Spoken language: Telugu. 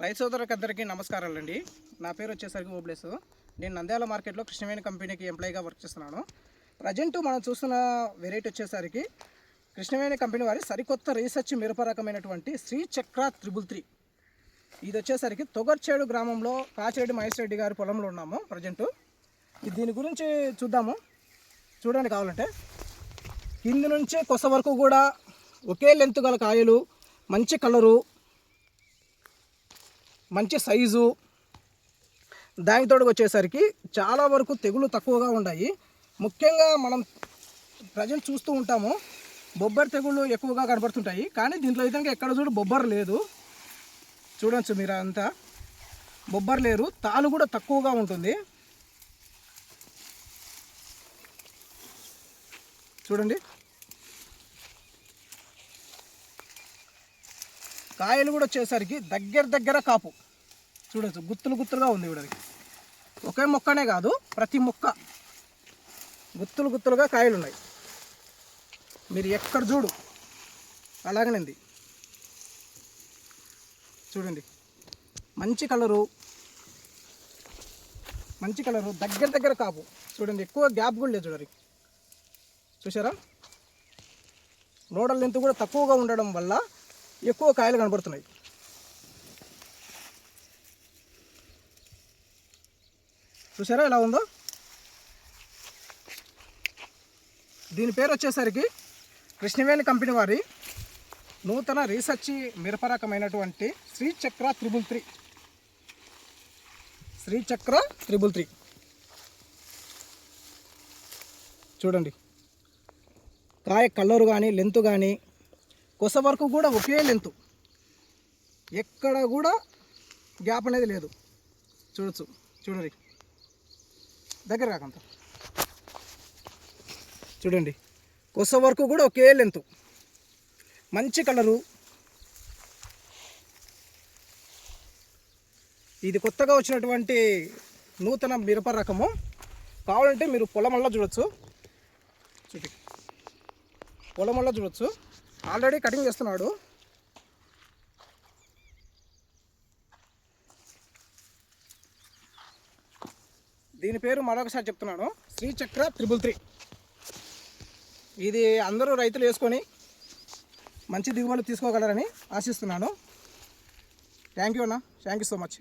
రైతు సోదరులందరికీ నమస్కారాలండి. నా పేరు వచ్చేసరికి ఓబ్లేసు. నేను నంద్యాల మార్కెట్లో కృష్ణవేణి కంపెనీకి ఎంప్లాయీగా వర్క్ చేస్తున్నాను. ప్రజెంట్ మనం చూస్తున్న వెరైటీ వచ్చేసరికి కృష్ణవేణి కంపెనీ వారి సరికొత్త రీసెర్చ్ మిరప రకమైనటువంటి శ్రీచక్ర 333. ఇది వచ్చేసరికి తొగర్చేడు గ్రామంలో కాచిరెడ్డి మహేష్ రెడ్డి గారి పొలంలో ఉన్నాము ప్రజెంటు. దీని గురించి చూద్దాము. చూడండి కావాలంటే కింది నుంచి కొస వరకు కూడా ఒకే లెంత్ గల కాయలు, మంచి కలరు, మంచి సైజు. దానితోడు వచ్చేసరికి చాలా వరకు తెగులు తక్కువగా ఉన్నాయి. ముఖ్యంగా మనం ప్రజెంట్ చూస్తూ ఉంటాము బొబ్బర్ తెగుళ్ళు ఎక్కువగా కనబడుతుంటాయి, కానీ దీంట్లో విధంగా ఎక్కడ చూడు బొబ్బర్ లేదు. చూడవచ్చు మీరు అంతా బొబ్బర్ లేరు. తాలు కూడా తక్కువగా ఉంటుంది. చూడండి కాయలు కూడా వచ్చేసరికి దగ్గర కాపు. చూడవచ్చు గుత్తులు గుత్తులుగా ఉంది. చూడండి ఒకే మొక్కనే కాదు, ప్రతి మొక్క గుత్తులుగా కాయలు ఉన్నాయి. మీరు ఎక్కడ చూడు అలాగనేది. చూడండి మంచి కలరు దగ్గర కాపు. చూడండి ఎక్కువ గ్యాప్ కూడా లేదు. చూడండి చూసారా, నోడల్ లెంత్ కూడా తక్కువగా ఉండడం వల్ల ఎక్కువ కాయలు కనబడుతున్నాయి. చూసారా ఎలా ఉందో. దీని పేరు వచ్చేసరికి కృష్ణవేణి కంపెనీ వారి నూతన రీసెర్చ్ మిరప రకమైనటువంటి శ్రీచక్ర 333. చూడండి కాయ కలరు కానీ లెంత్ కానీ కొస వరకు కూడా ఒకే లెంత్, ఎక్కడ కూడా గ్యాప్ అనేది లేదు. చూడండి దగ్గర కాకంత. చూడండి కొస వరకు కూడా ఒకే లెంత్, మంచి కలరు. ఇది కొత్తగా వచ్చినటువంటి నూతన మిరప రకము. కావాలంటే మీరు పొలంలో చూడొచ్చు. ఆల్రెడీ కటింగ్ చేస్తున్నాడు. దీని పేరు మరొకసారి చెప్తున్నాను, శ్రీచక్ర 333. ఇది అందరూ రైతులు వేసుకొని మంచి దిగుబడులు తీసుకోగలరని ఆశిస్తున్నాను. థ్యాంక్ యూ అన్న, థ్యాంక్ యూ సో మచ్.